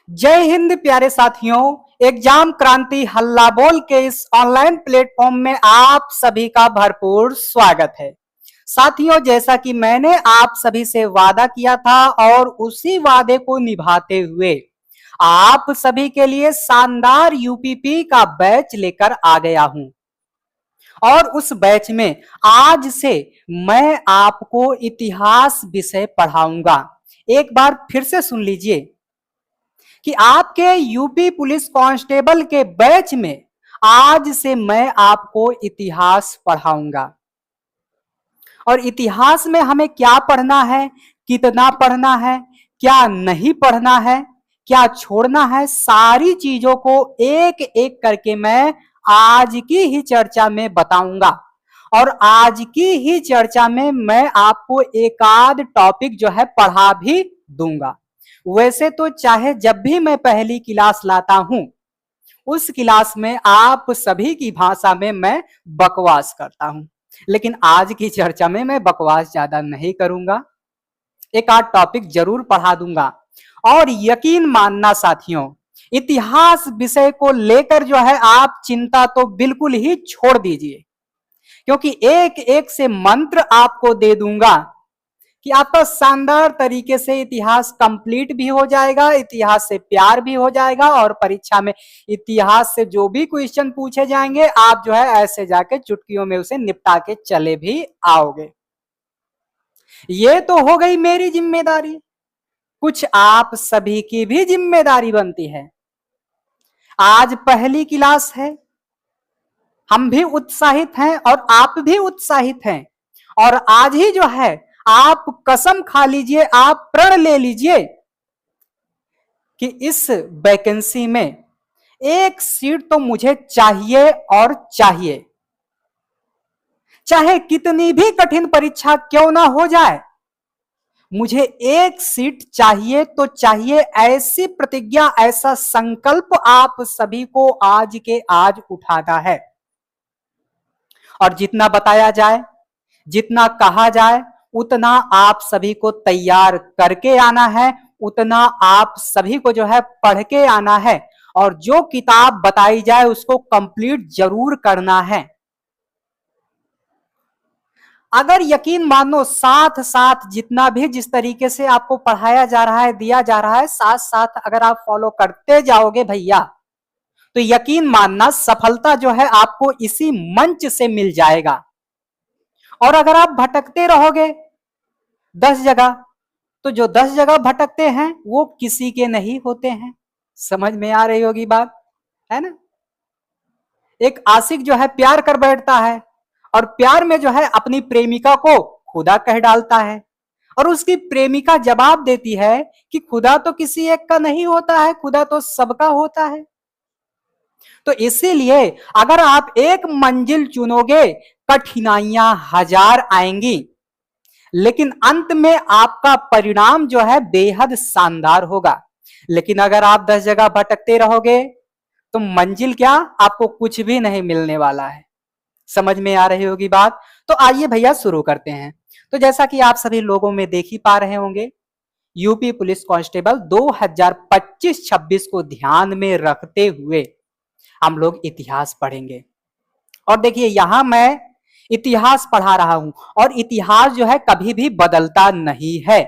जय हिंद प्यारे साथियों। एग्जाम क्रांति हल्ला बोल के इस ऑनलाइन प्लेटफॉर्म में आप सभी का भरपूर स्वागत है। साथियों, जैसा कि मैंने आप सभी से वादा किया था और उसी वादे को निभाते हुए आप सभी के लिए शानदार यूपीपी का बैच लेकर आ गया हूं। और उस बैच में आज से मैं आपको इतिहास विषय पढ़ाऊंगा। एक बार फिर से सुन लीजिए कि आपके यूपी पुलिस कांस्टेबल के बैच में आज से मैं आपको इतिहास पढ़ाऊंगा। और इतिहास में हमें क्या पढ़ना है, कितना पढ़ना है, क्या नहीं पढ़ना है, क्या छोड़ना है, सारी चीजों को एक एक करके मैं आज की ही चर्चा में बताऊंगा। और आज की ही चर्चा में मैं आपको एक आध टॉपिक जो है पढ़ा भी दूंगा। वैसे तो चाहे जब भी मैं पहली क्लास लाता हूं उस क्लास में आप सभी की भाषा में मैं बकवास करता हूं, लेकिन आज की चर्चा में मैं बकवास ज्यादा नहीं करूंगा, एक आध टॉपिक जरूर पढ़ा दूंगा। और यकीन मानना साथियों, इतिहास विषय को लेकर जो है आप चिंता तो बिल्कुल ही छोड़ दीजिए, क्योंकि एक एक से मंत्र आपको दे दूंगा कि आपका शानदार तरीके से इतिहास कंप्लीट भी हो जाएगा, इतिहास से प्यार भी हो जाएगा और परीक्षा में इतिहास से जो भी क्वेश्चन पूछे जाएंगे आप जो है ऐसे जाके चुटकियों में उसे निपटा के चले भी आओगे। ये तो हो गई मेरी जिम्मेदारी, कुछ आप सभी की भी जिम्मेदारी बनती है। आज पहली क्लास है, हम भी उत्साहित हैं और आप भी उत्साहित हैं। और आज ही जो है आप कसम खा लीजिए, आप प्रण ले लीजिए कि इस वैकेंसी में एक सीट तो मुझे चाहिए और चाहिए, चाहे कितनी भी कठिन परीक्षा क्यों ना हो जाए, मुझे एक सीट चाहिए तो चाहिए। ऐसी प्रतिज्ञा, ऐसा संकल्प आप सभी को आज के आज उठाना है। और जितना बताया जाए, जितना कहा जाए, उतना आप सभी को तैयार करके आना है, उतना आप सभी को जो है पढ़ के आना है और जो किताब बताई जाए उसको कंप्लीट जरूर करना है। अगर यकीन मानो साथ साथ जितना भी जिस तरीके से आपको पढ़ाया जा रहा है, दिया जा रहा है, साथ साथ अगर आप फॉलो करते जाओगे भैया, तो यकीन मानना सफलता जो है आपको इसी मंच से मिल जाएगा। और अगर आप भटकते रहोगे 10 जगह, तो जो 10 जगह भटकते हैं वो किसी के नहीं होते हैं। समझ में आ रही होगी बात, है ना। एक आशिक जो है प्यार कर बैठता है और प्यार में जो है अपनी प्रेमिका को खुदा कह डालता है और उसकी प्रेमिका जवाब देती है कि खुदा तो किसी एक का नहीं होता है, खुदा तो सबका होता है। तो इसीलिए अगर आप एक मंजिल चुनोगे, कठिनाइयां हजार आएंगी, लेकिन अंत में आपका परिणाम जो है बेहद शानदार होगा। लेकिन अगर आप 10 जगह भटकते रहोगे तो मंजिल क्या, आपको कुछ भी नहीं मिलने वाला है। समझ में आ रही होगी बात। तो आइए भैया शुरू करते हैं। तो जैसा कि आप सभी लोगों में देख ही पा रहे होंगे, यूपी पुलिस कांस्टेबल 2025-26 को ध्यान में रखते हुए हम लोग इतिहास पढ़ेंगे। और देखिए यहां मैं इतिहास पढ़ा रहा हूं और इतिहास जो है कभी भी बदलता नहीं है।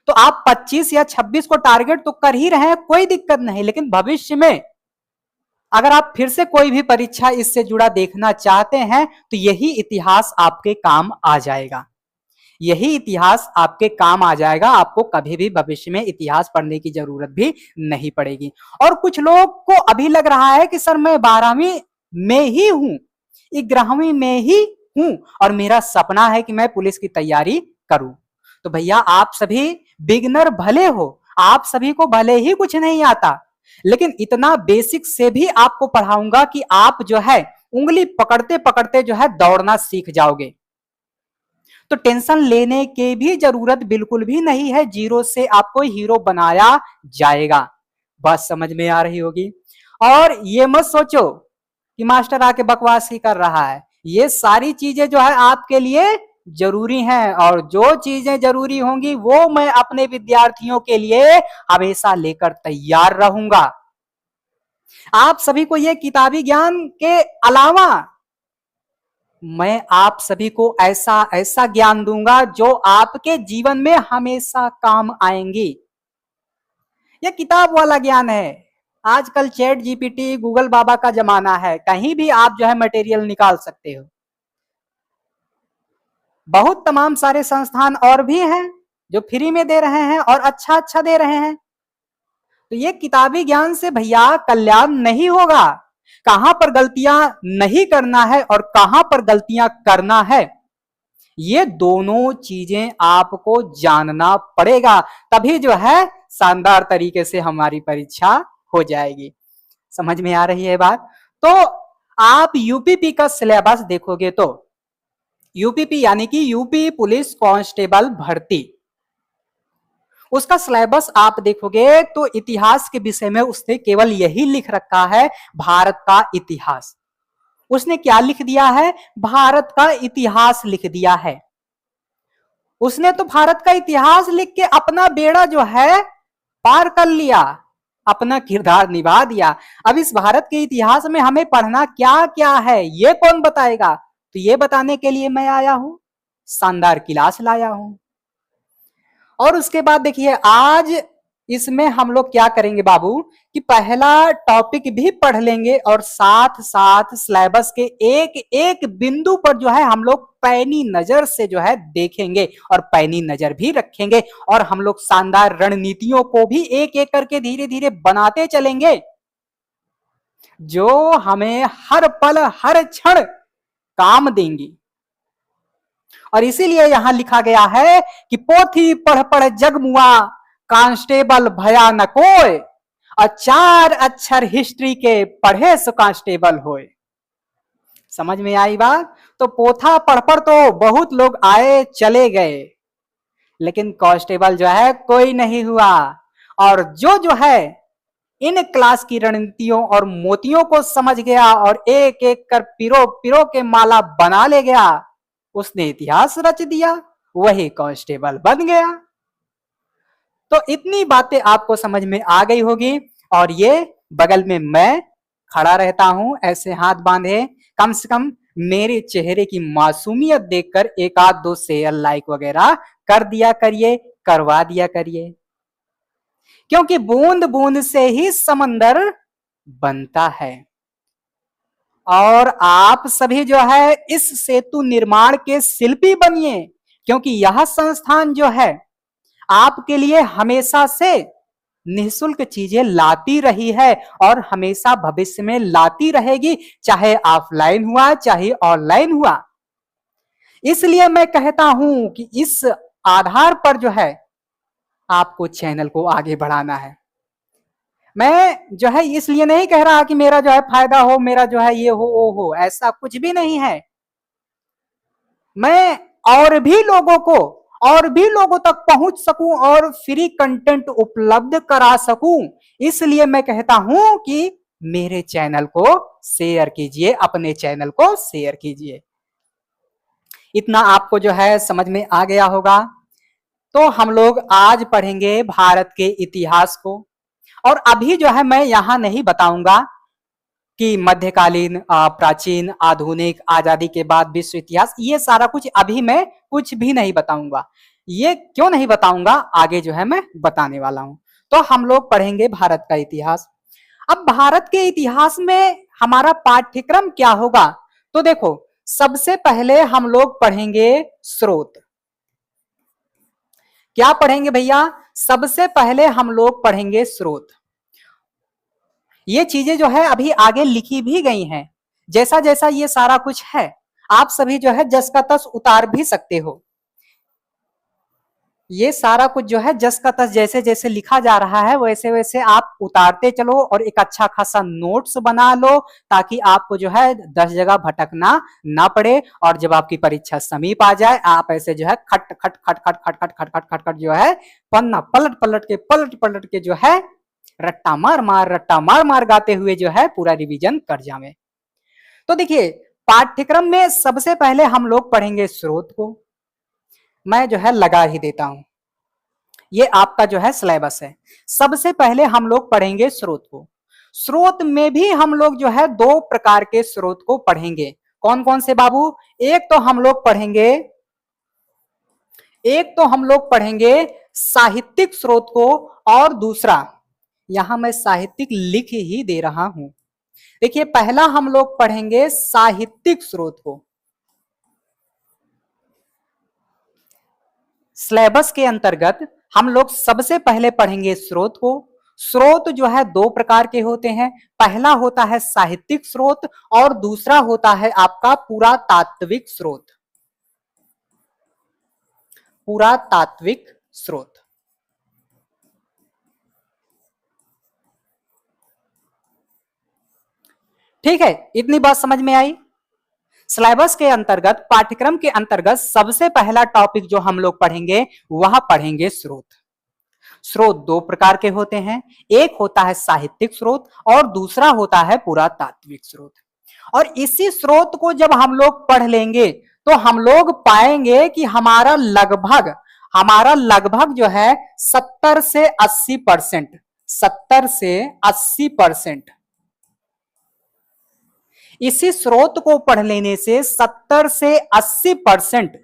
तो आप 25 या 26 को टारगेट तो कर ही रहे हैं, कोई दिक्कत नहीं, लेकिन भविष्य में अगर आप फिर से कोई भी परीक्षा इससे जुड़ा देखना चाहते हैं तो यही इतिहास आपके काम आ जाएगा, यही इतिहास आपके काम आ जाएगा। आपको कभी भी भविष्य में इतिहास पढ़ने की जरूरत भी नहीं पड़ेगी। और कुछ लोग को अभी लग रहा है कि सर मैं 12वीं में ही हूं, 11वीं में ही हूं और मेरा सपना है कि मैं पुलिस की तैयारी करूं। तो भैया आप सभी बिगनर भले हो, आप सभी को भले ही कुछ नहीं आता, लेकिन इतना बेसिक से भी आपको पढ़ाऊंगा कि आप जो है उंगली पकड़ते पकड़ते जो है दौड़ना सीख जाओगे। तो टेंशन लेने की भी जरूरत बिल्कुल भी नहीं है, जीरो से आपको हीरो बनाया जाएगा। बात समझ में आ रही होगी। और ये मत सोचो कि मास्टर आके बकवास ही कर रहा है, ये सारी चीजें जो है आपके लिए जरूरी हैं, और जो चीजें जरूरी होंगी वो मैं अपने विद्यार्थियों के लिए हमेशा लेकर तैयार रहूंगा। आप सभी को ये किताबी ज्ञान के अलावा मैं आप सभी को ऐसा ऐसा ज्ञान दूंगा जो आपके जीवन में हमेशा काम आएंगी। ये किताब वाला ज्ञान है। आजकल चैट जीपीटी, गूगल बाबा का जमाना है, कहीं भी आप जो है मटेरियल निकाल सकते हो। बहुत तमाम सारे संस्थान और भी हैं जो फ्री में दे रहे हैं और अच्छा अच्छा दे रहे हैं। तो ये किताबी ज्ञान से भैया कल्याण नहीं होगा। कहां पर गलतियां नहीं करना है और कहां पर गलतियां करना है, ये दोनों चीजें आपको जानना पड़ेगा, तभी जो है शानदार तरीके से हमारी परीक्षा हो जाएगी। समझ में आ रही है बात? तो आप यूपीपी का सिलेबस देखोगे तो यूपीपी यानी कि यूपी पुलिस कांस्टेबल भर्ती, उसका सिलेबस आप देखोगे तो इतिहास के विषय में उसने केवल यही लिख रखा है, भारत का इतिहास। उसने क्या लिख दिया है? भारत का इतिहास लिख दिया है। उसने तो भारत का इतिहास लिख के अपना बेड़ा जो है पार कर लिया, अपना किरदार निभा दिया। अब इस भारत के इतिहास में हमें पढ़ना क्या क्या है ये कौन बताएगा? तो ये बताने के लिए मैं आया हूं, शानदार क्लास लाया हूं। और उसके बाद देखिए आज इसमें हम लोग क्या करेंगे बाबू कि पहला टॉपिक भी पढ़ लेंगे और साथ साथ सिलेबस के एक एक बिंदु पर जो है हम लोग पैनी नजर से जो है देखेंगे और पैनी नजर भी रखेंगे, और हम लोग शानदार रणनीतियों को भी एक एक करके धीरे धीरे बनाते चलेंगे जो हमें हर पल हर क्षण काम देंगी। और इसीलिए यहां लिखा गया है कि पोथी पढ़ पढ़ जगमुआ, कांस्टेबल भया न कोय, और 4 अक्षर हिस्ट्री के पढ़े सो कांस्टेबल होए। समझ में आई बात? तो पोथा पढ़ पढ़ तो बहुत लोग आए चले गए, लेकिन कांस्टेबल जो है कोई नहीं हुआ। और जो है इन क्लास की रणनीतियों और मोतियों को समझ गया और एक एक कर पिरो पिरो के माला बना ले गया, उसने इतिहास रच दिया, वही कांस्टेबल बन गया। तो इतनी बातें आपको समझ में आ गई होगी। और ये बगल में मैं खड़ा रहता हूं ऐसे हाथ बांधे, कम से कम मेरे चेहरे की मासूमियत देखकर एक आध दो शेयर लाइक वगैरह कर दिया करिए, करवा दिया करिए, क्योंकि बूंद बूंद से ही समंदर बनता है। और आप सभी जो है इस सेतु निर्माण के शिल्पी बनिए, क्योंकि यह संस्थान जो है आपके लिए हमेशा से निःशुल्क चीजें लाती रही है और हमेशा भविष्य में लाती रहेगी, चाहे ऑफलाइन हुआ चाहे ऑनलाइन हुआ। इसलिए मैं कहता हूं कि इस आधार पर जो है आपको चैनल को आगे बढ़ाना है। मैं जो है इसलिए नहीं कह रहा कि मेरा जो है फायदा हो, मेरा जो है ये हो वो हो, ऐसा कुछ भी नहीं है। मैं और भी लोगों तक पहुंच सकूं और फ्री कंटेंट उपलब्ध करा सकूं, इसलिए मैं कहता हूं कि मेरे चैनल को शेयर कीजिए, अपने चैनल को शेयर कीजिए। इतना आपको जो है समझ में आ गया होगा। तो हम लोग आज पढ़ेंगे भारत के इतिहास को, और अभी जो है मैं यहां नहीं बताऊंगा कि मध्यकालीन, प्राचीन, आधुनिक, आजादी के बाद विश्व इतिहास, ये सारा कुछ अभी मैं कुछ भी नहीं बताऊंगा। ये क्यों नहीं बताऊंगा, आगे जो है मैं बताने वाला हूं। तो हम लोग पढ़ेंगे भारत का इतिहास। अब भारत के इतिहास में हमारा पाठ्यक्रम क्या होगा? तो देखो, सबसे पहले हम लोग पढ़ेंगे स्रोत। क्या पढ़ेंगे भैया? सबसे पहले हम लोग पढ़ेंगे स्रोत। ये चीजें जो है अभी आगे लिखी भी गई हैं, जैसा जैसा ये सारा कुछ है आप सभी जो है जस का तस उतार भी सकते हो। ये सारा कुछ जो है जस का तस जैसे जैसे लिखा जा रहा है वैसे वैसे आप उतारते चलो और एक अच्छा खासा नोट्स बना लो, ताकि आपको जो है 10 जगह भटकना ना पड़े। और जब आपकी परीक्षा समीप आ जाए आप ऐसे जो है खट खट खट खट खट खट खट खट खट खट जो है पन्ना पलट पलट के जो है रट्टा मार मार गाते हुए जो है पूरा रिवीजन कर जावे। तो देखिए, पाठ्यक्रम में सबसे पहले हम लोग पढ़ेंगे स्रोत को। मैं जो है लगा ही देता हूं। ये आपका जो है सिलेबस है। सबसे पहले हम लोग पढ़ेंगे स्रोत को। स्रोत में भी हम लोग जो है दो प्रकार के स्रोत को पढ़ेंगे। कौन कौन से बाबू? एक तो हम लोग पढ़ेंगे साहित्यिक स्रोत को, और दूसरा, यहां मैं साहित्यिक लिख ही दे रहा हूं। देखिए, पहला हम लोग पढ़ेंगे साहित्यिक स्रोत को। सिलेबस के अंतर्गत हम लोग सबसे पहले पढ़ेंगे स्रोत को। स्रोत जो है दो प्रकार के होते हैं। पहला होता है साहित्यिक स्रोत और दूसरा होता है आपका पुरातात्विक स्रोत। पुरातात्विक स्रोत। ठीक है, इतनी बात समझ में आई। सिलेबस के अंतर्गत, पाठ्यक्रम के अंतर्गत सबसे पहला टॉपिक जो हम लोग पढ़ेंगे वह पढ़ेंगे स्रोत। स्रोत दो प्रकार के होते हैं। एक होता है साहित्यिक स्रोत और दूसरा होता है पुरातात्विक स्रोत। और इसी स्रोत को जब हम लोग पढ़ लेंगे तो हम लोग पाएंगे कि हमारा लगभग जो है 70 से 80% इसी स्रोत को पढ़ लेने से 70 से 80%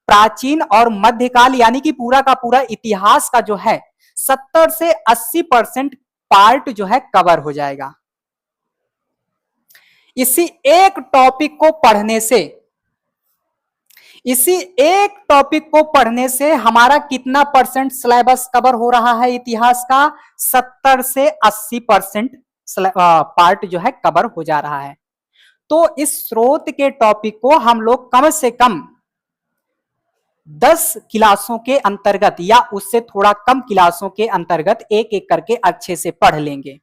प्राचीन और मध्यकाल यानी कि पूरा का पूरा इतिहास का जो है 70 से 80% पार्ट जो है कवर हो जाएगा। इसी एक टॉपिक को पढ़ने से हमारा कितना परसेंट सिलेबस कवर हो रहा है इतिहास का? 70 से 80% पार्ट जो है कवर हो जा रहा है। तो इस स्रोत के टॉपिक को हम लोग कम से कम 10 क्लासों के अंतर्गत या उससे थोड़ा कम क्लासों के अंतर्गत एक एक करके अच्छे से पढ़ लेंगे,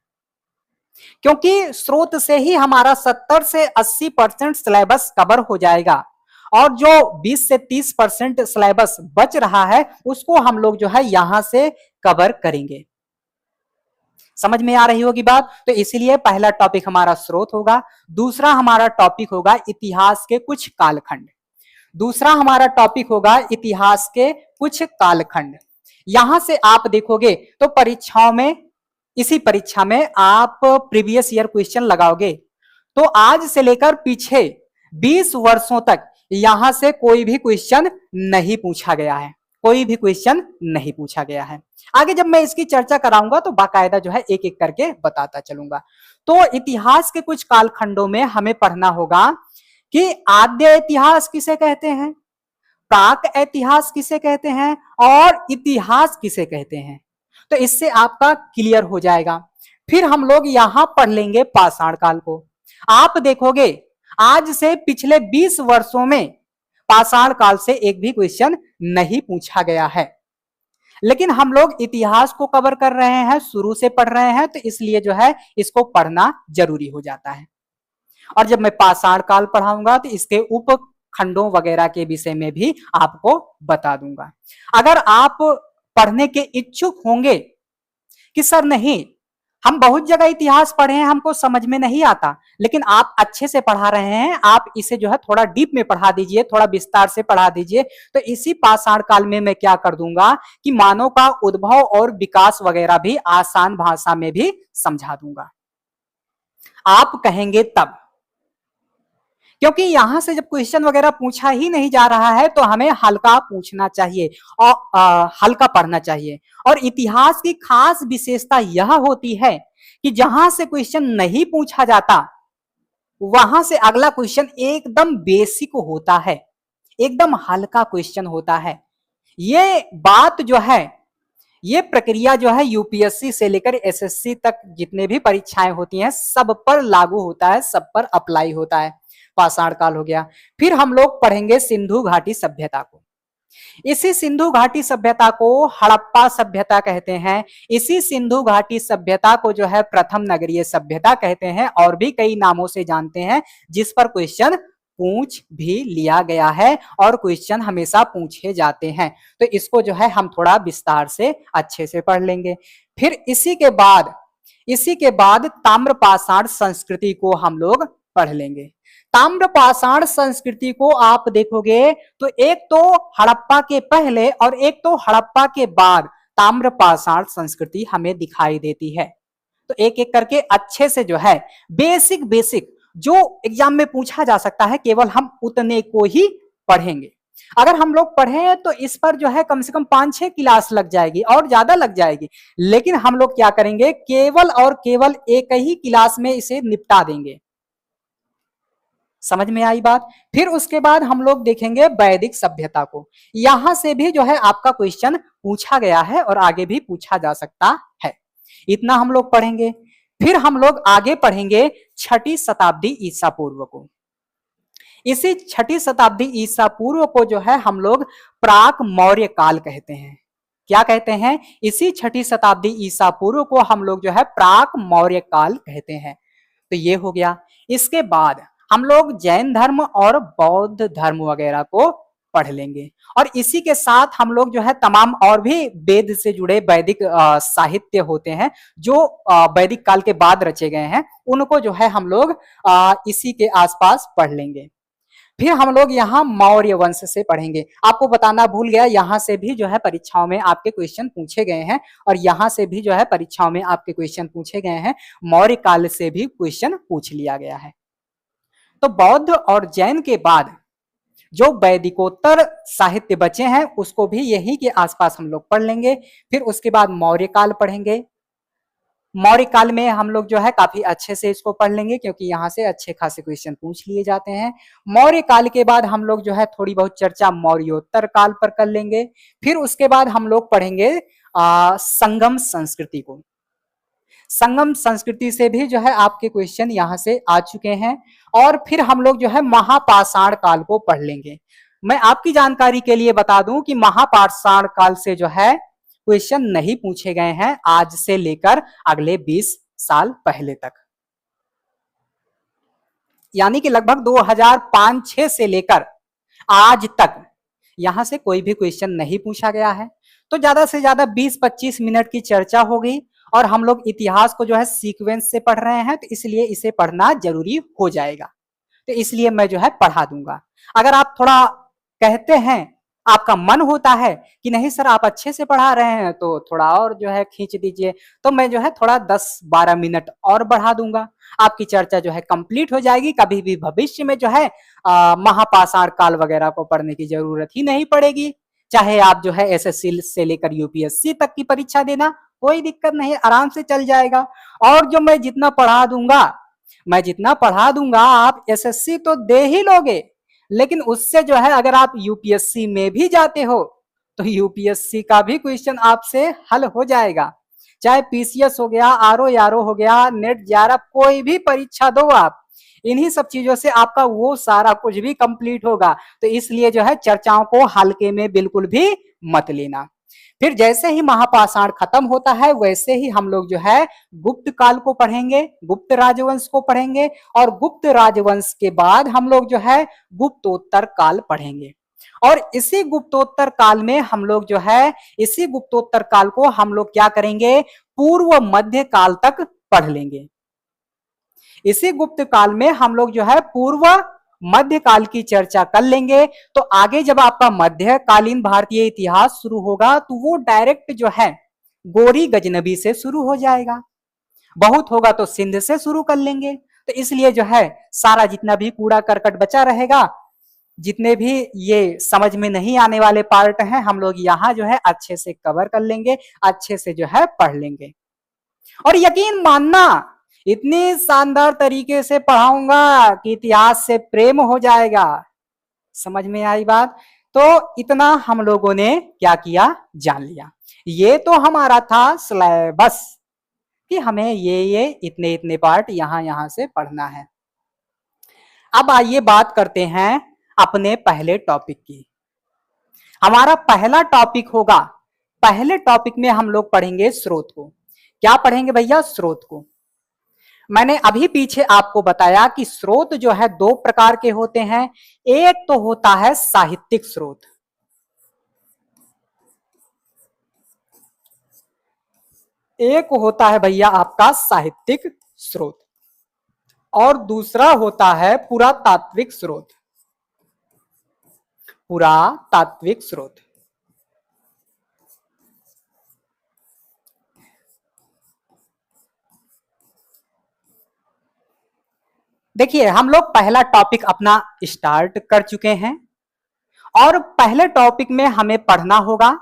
क्योंकि स्रोत से ही हमारा 70 से 80% सिलेबस कवर हो जाएगा और जो 20 से 30% सिलेबस बच रहा है उसको हम लोग जो है यहां से कवर करेंगे। समझ में आ रही होगी बात। तो इसीलिए पहला टॉपिक हमारा स्रोत होगा, दूसरा हमारा टॉपिक होगा इतिहास के कुछ कालखंड। यहां से आप देखोगे तो इसी परीक्षा में आप प्रीवियस ईयर क्वेश्चन लगाओगे तो आज से लेकर पीछे 20 वर्षों तक यहां से कोई भी क्वेश्चन नहीं पूछा गया है। आगे जब मैं इसकी चर्चा कराऊंगा तो बाकायदा जो है एक एक करके बताता चलूंगा। तो इतिहास के कुछ कालखंडों में हमें पढ़ना होगा कि आद्य इतिहास किसे कहते हैं, प्राक इतिहास किसे कहते हैं और इतिहास किसे कहते हैं। तो इससे आपका क्लियर हो जाएगा। फिर हम लोग यहां पढ़ लेंगे पाषाण काल को। आप देखोगे आज से पिछले 20 वर्षों में पाषाण काल से एक भी क्वेश्चन नहीं पूछा गया है, लेकिन हम लोग इतिहास को कवर कर रहे हैं, शुरू से पढ़ रहे हैं, तो इसलिए जो है इसको पढ़ना जरूरी हो जाता है। और जब मैं पाषाण काल पढ़ाऊंगा तो इसके उपखंडों वगैरह के विषय में भी आपको बता दूंगा। अगर आप पढ़ने के इच्छुक होंगे कि सर नहीं, हम बहुत जगह इतिहास पढ़े हैं, हमको समझ में नहीं आता, लेकिन आप अच्छे से पढ़ा रहे हैं, आप इसे जो है थोड़ा डीप में पढ़ा दीजिए, थोड़ा विस्तार से पढ़ा दीजिए, तो इसी पाषाण काल में मैं क्या कर दूंगा कि मानव का उद्भव और विकास वगैरह भी आसान भाषा में भी समझा दूंगा। आप कहेंगे तब, क्योंकि यहां से जब क्वेश्चन वगैरह पूछा ही नहीं जा रहा है तो हमें हल्का पूछना चाहिए और हल्का पढ़ना चाहिए। और इतिहास की खास विशेषता यह होती है कि जहां से क्वेश्चन नहीं पूछा जाता वहां से अगला क्वेश्चन एकदम बेसिक होता है, एकदम हल्का क्वेश्चन होता है। ये बात जो है, ये प्रक्रिया जो है यूपीएससी से लेकर एसएससी तक जितने भी परीक्षाएं होती हैं सब पर लागू होता है, सब पर अप्लाई होता है। पाषाण काल हो गया। फिर हम लोग पढ़ेंगे सिंधु घाटी सभ्यता को। इसी सिंधु घाटी सभ्यता को हड़प्पा सभ्यता कहते हैं। इसी सिंधु घाटी सभ्यता को जो है प्रथम नगरीय सभ्यता कहते हैं और भी कई नामों से जानते हैं, जिस पर क्वेश्चन पूछ भी लिया गया है और क्वेश्चन हमेशा पूछे जाते हैं। तो इसको जो है हम थोड़ा विस्तार से अच्छे से पढ़ लेंगे। फिर इसी के बाद ताम्रपाषाण संस्कृति को हम लोग पढ़ लेंगे। ताम्र पाषाण संस्कृति को आप देखोगे तो एक तो हड़प्पा के पहले और एक तो हड़प्पा के बाद ताम्र पाषाण संस्कृति हमें दिखाई देती है। तो एक एक करके अच्छे से जो है बेसिक बेसिक जो एग्जाम में पूछा जा सकता है केवल हम उतने को ही पढ़ेंगे। अगर हम लोग पढ़े तो इस पर जो है कम से कम 5-6 क्लास लग जाएगी और ज्यादा लग जाएगी, लेकिन हम लोग क्या करेंगे केवल और केवल एक ही क्लास में इसे निपटा देंगे। समझ में आई बात। फिर उसके बाद हम लोग देखेंगे वैदिक सभ्यता को। यहां से भी जो है आपका क्वेश्चन पूछा गया है और आगे भी पूछा जा सकता है। इतना हम लोग पढ़ेंगे। फिर हम लोग आगे पढ़ेंगे 6ठी शताब्दी ईसा पूर्व को। इसी 6ठी शताब्दी ईसा पूर्व को जो है हम लोग प्राक मौर्य काल कहते हैं। क्या कहते हैं? इसी 6ठी शताब्दी ईसा पूर्व को हम लोग जो है प्राक मौर्य काल कहते हैं। तो ये हो गया। इसके बाद हम लोग जैन धर्म और बौद्ध धर्म वगैरह को पढ़ लेंगे और इसी के साथ हम लोग जो है तमाम और भी वेद से जुड़े वैदिक साहित्य होते हैं जो वैदिक काल के बाद रचे गए हैं, उनको जो है हम लोग इसी के आसपास पढ़ लेंगे। फिर हम लोग यहाँ मौर्य वंश से पढ़ेंगे। आपको बताना भूल गया, यहाँ से भी जो है परीक्षाओं में आपके क्वेश्चन पूछे गए हैं और यहाँ से भी जो है परीक्षाओं में आपके क्वेश्चन पूछे गए हैं। मौर्य काल से भी क्वेश्चन पूछ लिया गया है। तो बौद्ध और जैन के बाद जो वैदिकोत्तर साहित्य बचे हैं उसको भी यही के आसपास हम लोग पढ़ लेंगे। फिर उसके बाद मौर्य काल पढ़ेंगे। मौर्य काल में हम लोग जो है काफी अच्छे से इसको पढ़ लेंगे क्योंकि यहाँ से अच्छे खासे क्वेश्चन पूछ लिए जाते हैं। मौर्य काल के बाद हम लोग जो है थोड़ी बहुत चर्चा मौर्योत्तर काल पर कर लेंगे। फिर उसके बाद हम लोग पढ़ेंगे संगम संस्कृति को। संगम संस्कृति से भी जो है आपके क्वेश्चन यहाँ से आ चुके हैं। और फिर हम लोग जो है महापाषाण काल को पढ़ लेंगे। मैं आपकी जानकारी के लिए बता दूं कि महापाषाण काल से जो है क्वेश्चन नहीं पूछे गए हैं आज से लेकर अगले 20 साल पहले तक, यानी कि लगभग 2005-6 से लेकर आज तक यहां से कोई भी क्वेश्चन नहीं पूछा गया है। तो ज्यादा से ज्यादा 20-25 मिनट की चर्चा होगी और हम लोग इतिहास को जो है सीक्वेंस से पढ़ रहे हैं तो इसलिए इसे पढ़ना जरूरी हो जाएगा। तो इसलिए मैं जो है पढ़ा दूंगा। अगर आप थोड़ा कहते हैं, आपका मन होता है कि नहीं सर आप अच्छे से पढ़ा रहे हैं तो थोड़ा और जो है खींच दीजिए, तो मैं जो है थोड़ा 10-12 मिनट और बढ़ा दूंगा। आपकी चर्चा जो है कंप्लीट हो जाएगी। कभी भी भविष्य में जो है महापाषाण काल वगैरह को पढ़ने की जरूरत ही नहीं पड़ेगी। चाहे आप जो है एसएससी से लेकर यूपीएससी तक की परीक्षा देना, कोई दिक्कत नहीं, आराम से चल जाएगा। और जो मैं जितना पढ़ा दूंगा आप एसएससी तो दे ही लोगे, लेकिन उससे जो है अगर आप यूपीएससी में भी जाते हो तो यूपीएससी का भी क्वेश्चन आपसे हल हो जाएगा। चाहे पीसीएस हो गया, आरओ हो गया, नेट जेआरएफ, कोई भी परीक्षा दो आप, इन्हीं सब चीजों से आपका वो सारा कुछ भी कंप्लीट होगा। तो इसलिए जो है चर्चाओं को हल्के में बिल्कुल भी मत लेना। फिर जैसे ही महापाषाण खत्म होता है वैसे ही हम लोग जो है गुप्त काल को पढ़ेंगे, गुप्त राजवंश को पढ़ेंगे और गुप्त राजवंश के बाद हम लोग जो है गुप्तोत्तर काल पढ़ेंगे। और इसी गुप्तोत्तर काल में हम लोग जो है इसी गुप्तोत्तर काल को हम लोग क्या करेंगे पूर्व मध्य काल तक पढ़ लेंगे। इसी गुप्त काल में हम लोग जो है पूर्व मध्य काल की चर्चा कर लेंगे। तो आगे जब आपका मध्यकालीन भारतीय इतिहास शुरू होगा तो वो डायरेक्ट जो है गोरी गजनबी से शुरू हो जाएगा। बहुत होगा तो सिंध से शुरू कर लेंगे। तो इसलिए जो है सारा जितना भी कूड़ा करकट बचा रहेगा, जितने भी ये समझ में नहीं आने वाले पार्ट हैं, हम लोग यहाँ जो है अच्छे से कवर कर लेंगे, अच्छे से जो है पढ़ लेंगे। और यकीन मानना इतनी शानदार तरीके से पढ़ाऊंगा कि इतिहास से प्रेम हो जाएगा। समझ में आई बात। तो इतना हम लोगों ने क्या किया जान लिया। ये तो हमारा था सिलेबस कि हमें ये इतने इतने पार्ट यहां से पढ़ना है। अब आइए बात करते हैं अपने पहले टॉपिक की। हमारा पहला टॉपिक होगा, पहले टॉपिक में हम लोग पढ़ेंगे स्रोत को। क्या पढ़ेंगे भैया? स्रोत को। मैंने अभी पीछे आपको बताया कि स्रोत जो है दो प्रकार के होते हैं। एक तो होता है साहित्यिक स्रोत, एक होता है भैया आपका साहित्यिक स्रोत, और दूसरा होता है पुरातात्विक स्रोत। पुरातात्विक स्रोत। देखिए हम लोग पहला टॉपिक अपना स्टार्ट कर चुके हैं और पहले टॉपिक में हमें पढ़ना होगा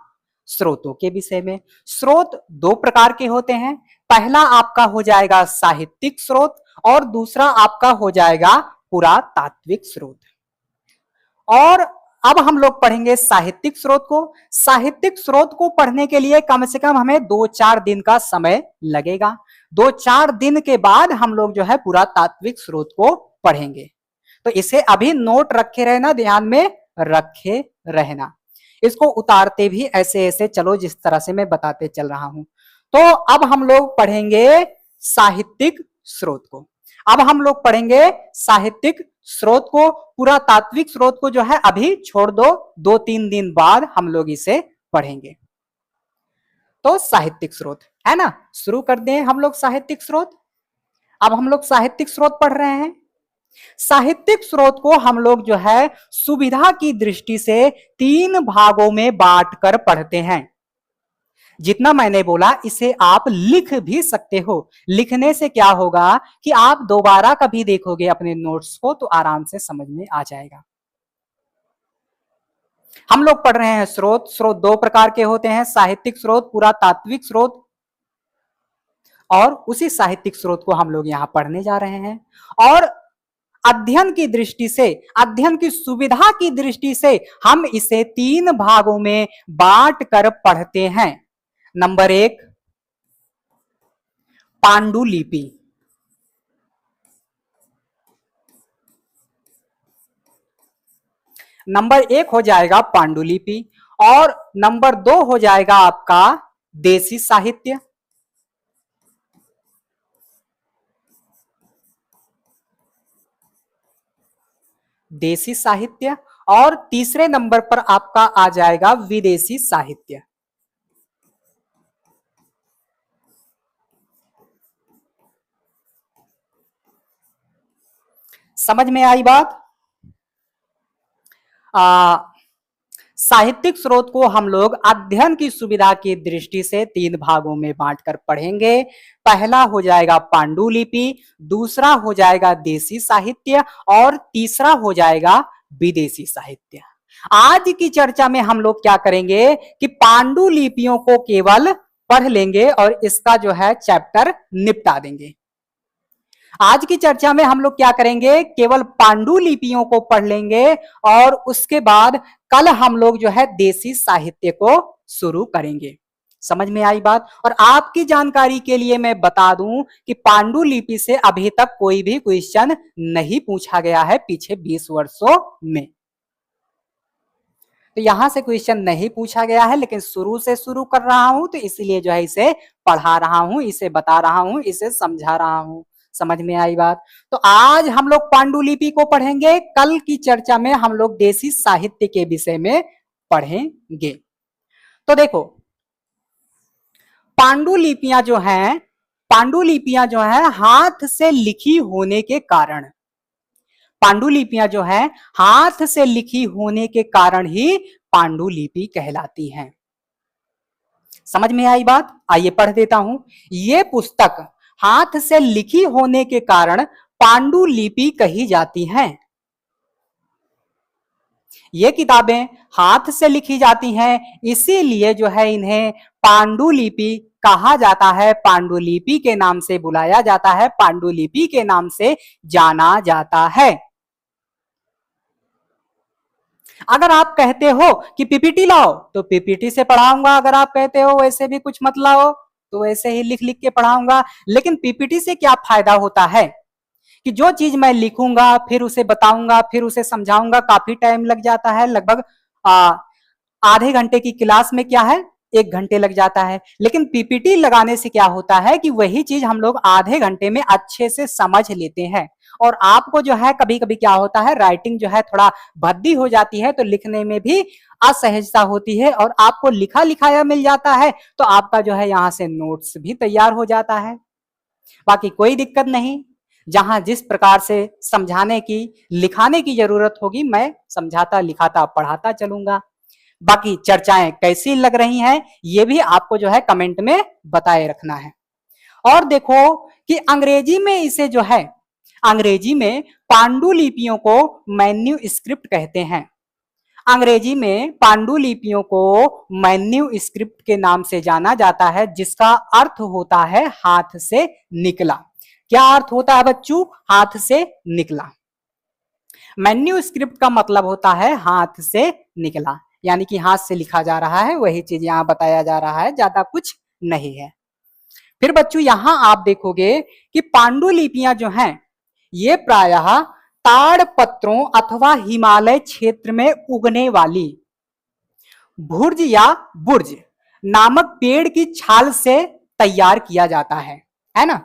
स्रोतों के विषय में। स्रोत दो प्रकार के होते हैं, पहला आपका हो जाएगा साहित्यिक स्रोत और दूसरा आपका हो जाएगा पुरातात्विक स्रोत। और अब हम लोग पढ़ेंगे साहित्यिक स्रोत को। साहित्यिक स्रोत को पढ़ने के लिए कम से कम हमें 2-4 दिन का समय लगेगा। 2-4 दिन के बाद हम लोग जो है पुरातात्विक स्रोत को पढ़ेंगे। तो इसे अभी नोट रखे रहना, ध्यान में रखे रहना। इसको उतारते भी ऐसे ऐसे चलो जिस तरह से मैं बताते चल रहा हूं। तो अब हम लोग पढ़ेंगे साहित्यिक स्रोत को। अब हम लोग पढ़ेंगे साहित्यिक स्रोत को। पुरातात्विक स्रोत को जो है अभी छोड़ दो, 2-3 दिन बाद हम लोग इसे पढ़ेंगे। तो साहित्यिक स्रोत है ना, शुरू कर दें हम लोग साहित्यिक स्रोत। अब हम लोग साहित्यिक स्रोत पढ़ रहे हैं। साहित्यिक स्रोत को हम लोग जो है सुविधा की दृष्टि से 3 भागों में बांटकर पढ़ते हैं। जितना मैंने बोला इसे आप लिख भी सकते हो। लिखने से क्या होगा कि आप दोबारा कभी देखोगे अपने नोट्स को तो आराम से समझ में आ जाएगा। हम लोग पढ़ रहे हैं स्रोत। स्रोत दो प्रकार के होते हैं, साहित्यिक स्रोत, पुरातात्विक स्रोत। और उसी साहित्यिक स्रोत को हम लोग यहां पढ़ने जा रहे हैं। और अध्ययन की दृष्टि से, अध्ययन की सुविधा की दृष्टि से हम इसे 3 भागों में बांट कर पढ़ते हैं। नंबर 1 पांडुलिपि। नंबर 1 हो जाएगा पांडुलिपि और नंबर 2 हो जाएगा आपका देसी साहित्य। देसी साहित्य और तीसरे नंबर पर आपका आ जाएगा विदेशी साहित्य। समझ में आई बात? साहित्यिक स्रोत को हम लोग अध्ययन की सुविधा की दृष्टि से 3 भागों में बांटकर पढ़ेंगे। पहला हो जाएगा पांडुलिपि, दूसरा हो जाएगा देसी साहित्य और तीसरा हो जाएगा विदेशी साहित्य। आज की चर्चा में हम लोग क्या करेंगे कि पांडुलिपियों को केवल पढ़ लेंगे और इसका जो है चैप्टर निपटा देंगे। आज की चर्चा में हम लोग क्या करेंगे, केवल पांडुलिपियों को पढ़ लेंगे और उसके बाद कल हम लोग जो है देसी साहित्य को शुरू करेंगे। समझ में आई बात? और आपकी जानकारी के लिए मैं बता दूं कि पांडुलिपि से अभी तक कोई भी क्वेश्चन नहीं पूछा गया है पिछले 20 वर्षों में। तो यहां से क्वेश्चन नहीं पूछा गया है, लेकिन शुरू से शुरू कर रहा हूं तो इसलिए जो है इसे पढ़ा रहा हूं, इसे बता रहा हूं, इसे समझा रहा हूं। समझ में आई बात? तो आज हम लोग पांडुलिपि को पढ़ेंगे, कल की चर्चा में हम लोग देसी साहित्य के विषय में पढ़ेंगे। तो देखो पांडुलिपियां जो हैं, पांडुलिपियां जो हैं हाथ से लिखी होने के कारण, पांडुलिपियां जो हैं हाथ से लिखी होने के कारण ही पांडुलिपि कहलाती हैं। समझ में आई बात? आइए पढ़ देता हूं। ये पुस्तक हाथ से लिखी होने के कारण पांडुलिपि कही जाती हैं। ये किताबें हाथ से लिखी जाती हैं, इसीलिए जो है इन्हें पांडुलिपि कहा जाता है, पांडुलिपि के नाम से बुलाया जाता है, पांडुलिपि के नाम से जाना जाता है। अगर आप कहते हो कि पीपीटी लाओ तो पीपीटी से पढ़ाऊंगा, अगर आप कहते हो वैसे भी कुछ मत लाओ तो वैसे ही लिख लिख के पढ़ाऊंगा। लेकिन पीपीटी से क्या फायदा होता है कि जो चीज मैं लिखूंगा फिर उसे बताऊंगा फिर उसे समझाऊंगा, काफी टाइम लग जाता है। लगभग आधे घंटे की क्लास में क्या है 1 घंटे लग जाता है। लेकिन पीपीटी लगाने से क्या होता है कि वही चीज हम लोग आधे घंटे में अच्छे से समझ लेते हैं। और आपको जो है कभी कभी क्या होता है, राइटिंग जो है थोड़ा भद्दी हो जाती है तो लिखने में भी असहजता होती है और आपको लिखा लिखाया मिल जाता है तो आपका जो है यहां से नोट्स भी तैयार हो जाता है। बाकी कोई दिक्कत नहीं। जहां जिस प्रकार से समझाने की लिखाने की जरूरत होगी मैं समझाता लिखाता पढ़ाता चलूंगा। बाकी चर्चाएं कैसी लग रही हैं ये भी आपको जो है कमेंट में बताए रखना है। और देखो कि अंग्रेजी में इसे जो है अंग्रेजी में पांडुलिपियों को मैन्यू स्क्रिप्ट कहते हैं। अंग्रेजी में पांडुलिपियों को मैन्यू स्क्रिप्ट के नाम से जाना जाता है, जिसका अर्थ होता है हाथ से निकला। क्या अर्थ होता है बच्चों? हाथ से निकला। मैन्यू स्क्रिप्ट का मतलब होता है हाथ से निकला, यानी कि हाथ से लिखा जा रहा है, वही चीज यहां बताया जा रहा है, ज्यादा कुछ नहीं है। फिर बच्चों यहां आप देखोगे कि पांडुलिपियां जो हैं ये प्रायः ताड़ पत्रों अथवा हिमालय क्षेत्र में उगने वाली भुर्ज या बुर्ज नामक पेड़ की छाल से तैयार किया जाता है ना।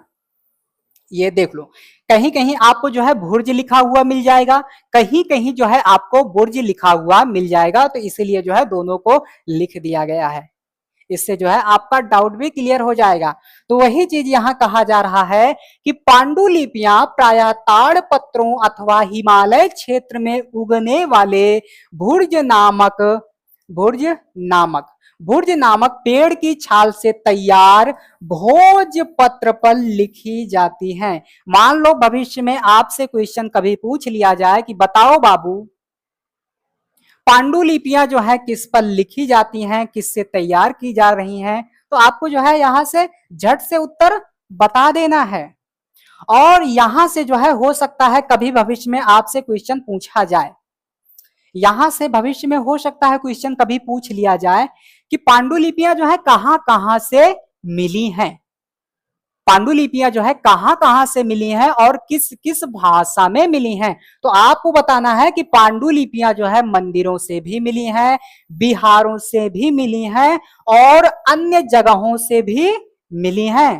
ये देख लो, कहीं कहीं आपको जो है भुर्ज लिखा हुआ मिल जाएगा, कहीं कहीं जो है आपको बुर्ज लिखा हुआ मिल जाएगा, तो इसीलिए जो है दोनों को लिख दिया गया है। इससे जो है आपका डाउट भी क्लियर हो जाएगा। तो वही चीज यहां कहा जा रहा है कि पांडुलिपियां प्रायः ताड़ पत्रों अथवा हिमालय क्षेत्र में उगने वाले भुर्ज नामक भुर्ज नामक पेड़ की छाल से तैयार भोजपत्र पर लिखी जाती हैं। मान लो भविष्य में आपसे क्वेश्चन कभी पूछ लिया जाए कि बताओ बाबू पांडुलिपियां जो है किस पर लिखी जाती हैं, किससे तैयार की जा रही हैं, तो आपको जो है यहां से झट से उत्तर बता देना है। और यहां से जो है हो सकता है कभी भविष्य में आपसे क्वेश्चन पूछा जाए, यहां से भविष्य में हो सकता है क्वेश्चन कभी पूछ लिया जाए कि पांडुलिपियां जो है कहां कहां से मिली हैं, पांडुलिपियां जो है कहां कहां से मिली हैं और किस किस भाषा में मिली हैं। तो आपको बताना है कि पांडुलिपियां जो है मंदिरों से भी मिली हैं, बिहारों से भी मिली हैं और अन्य जगहों से भी मिली हैं।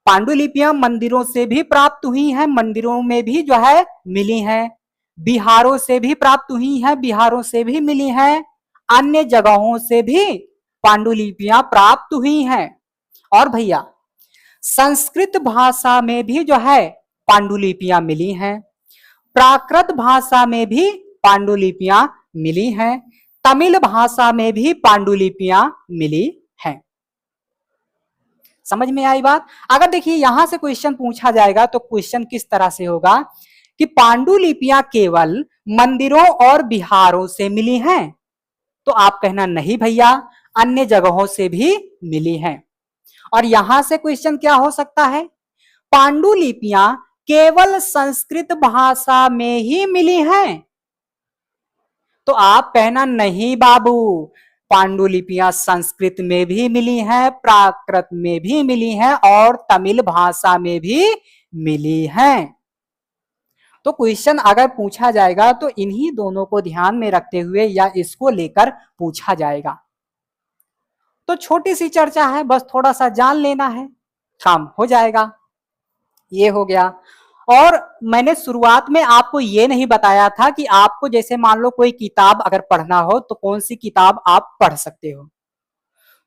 पांडुलिपियां मंदिरों से भी प्राप्त हुई हैं, मंदिरों में भी जो है मिली हैं, बिहारों से भी प्राप्त हुई हैं, बिहारों से भी मिली हैं, अन्य जगहों से भी पांडुलिपियां प्राप्त हुई हैं। और भैया संस्कृत भाषा में भी जो है पांडुलिपियां मिली हैं, प्राकृत भाषा में भी पांडुलिपियां मिली हैं, तमिल भाषा में भी पांडुलिपियां मिली हैं। समझ में आई बात? अगर देखिए यहां से क्वेश्चन पूछा जाएगा तो क्वेश्चन किस तरह से होगा कि पांडुलिपियां केवल मंदिरों और बिहारों से मिली हैं, तो आप कहना नहीं भैया अन्य जगहों से भी मिली हैं। और यहां से क्वेश्चन क्या हो सकता है, पांडुलिपियां केवल संस्कृत भाषा में ही मिली हैं, तो आप कहना नहीं बाबू पांडुलिपियां संस्कृत में भी मिली हैं, प्राकृत में भी मिली हैं और तमिल भाषा में भी मिली हैं। तो क्वेश्चन अगर पूछा जाएगा तो इन्हीं दोनों को ध्यान में रखते हुए या इसको लेकर पूछा जाएगा। तो छोटी सी चर्चा है, बस थोड़ा सा जान लेना है, काम हो जाएगा। ये हो गया। और मैंने शुरुआत में आपको ये नहीं बताया था कि आपको जैसे मान लो कोई किताब अगर पढ़ना हो तो कौन सी किताब आप पढ़ सकते हो।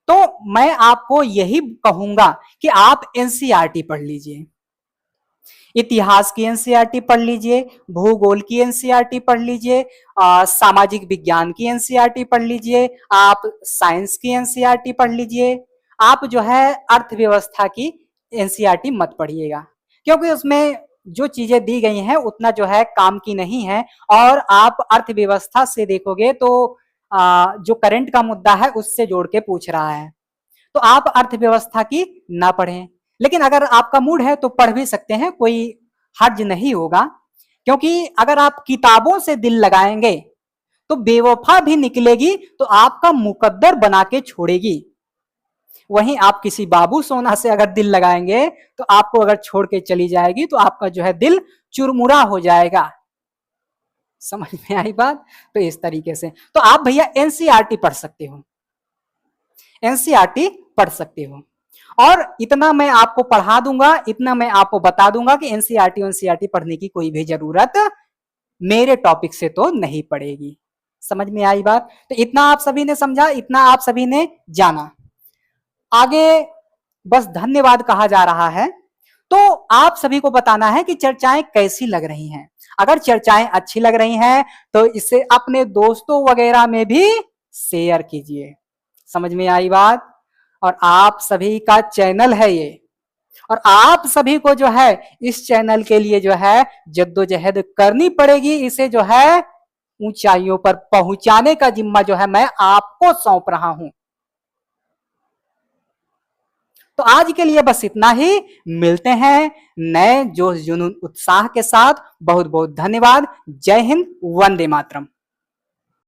तो मैं आपको यही कहूंगा कि आप एनसीईआरटी पढ़ लीजिए, इतिहास की एनसीईआरटी पढ़ लीजिए, भूगोल की एनसीईआरटी पढ़ लीजिए, सामाजिक विज्ञान की एनसीईआरटी पढ़ लीजिए, आप साइंस की एनसीईआरटी पढ़ लीजिए। आप जो है अर्थव्यवस्था की एनसीईआरटी मत पढ़िएगा, क्योंकि उसमें जो चीजें दी गई हैं उतना जो है काम की नहीं है। और आप अर्थव्यवस्था से देखोगे तो जो करंट का मुद्दा है उससे जोड़ के पूछ रहा है, तो आप अर्थव्यवस्था की ना पढ़ें। लेकिन अगर आपका मूड है तो पढ़ भी सकते हैं, कोई हर्ज नहीं होगा। क्योंकि अगर आप किताबों से दिल लगाएंगे तो बेवफा भी निकलेगी तो आपका मुकद्दर बना के छोड़ेगी। वहीं आप किसी बाबू सोना से अगर दिल लगाएंगे तो आपको अगर छोड़ के चली जाएगी तो आपका जो है दिल चुरमुरा हो जाएगा। समझ में आई बात? तो इस तरीके से तो आप भैया एनसीईआरटी पढ़ सकते हो, एनसीईआरटी पढ़ सकते हो। और इतना मैं आपको पढ़ा दूंगा, इतना मैं आपको बता दूंगा कि एनसीईआरटी पढ़ने की कोई भी जरूरत मेरे टॉपिक से तो नहीं पड़ेगी। समझ में आई बात? तो इतना आप सभी ने समझा, इतना आप सभी ने जाना। आगे बस धन्यवाद कहा जा रहा है। तो आप सभी को बताना है कि चर्चाएं कैसी लग रही हैं। अगर चर्चाएं अच्छी लग रही हैं तो इसे अपने दोस्तों वगैरह में भी शेयर कीजिए। समझ में आई बात? और आप सभी का चैनल है ये, और आप सभी को जो है इस चैनल के लिए जो है जद्दोजहद करनी पड़ेगी। इसे जो है ऊंचाइयों पर पहुंचाने का जिम्मा जो है मैं आपको सौंप रहा हूं। तो आज के लिए बस इतना ही। मिलते हैं नए जोश जुनून उत्साह के साथ। बहुत बहुत धन्यवाद। जय हिंद, वंदे मातरम।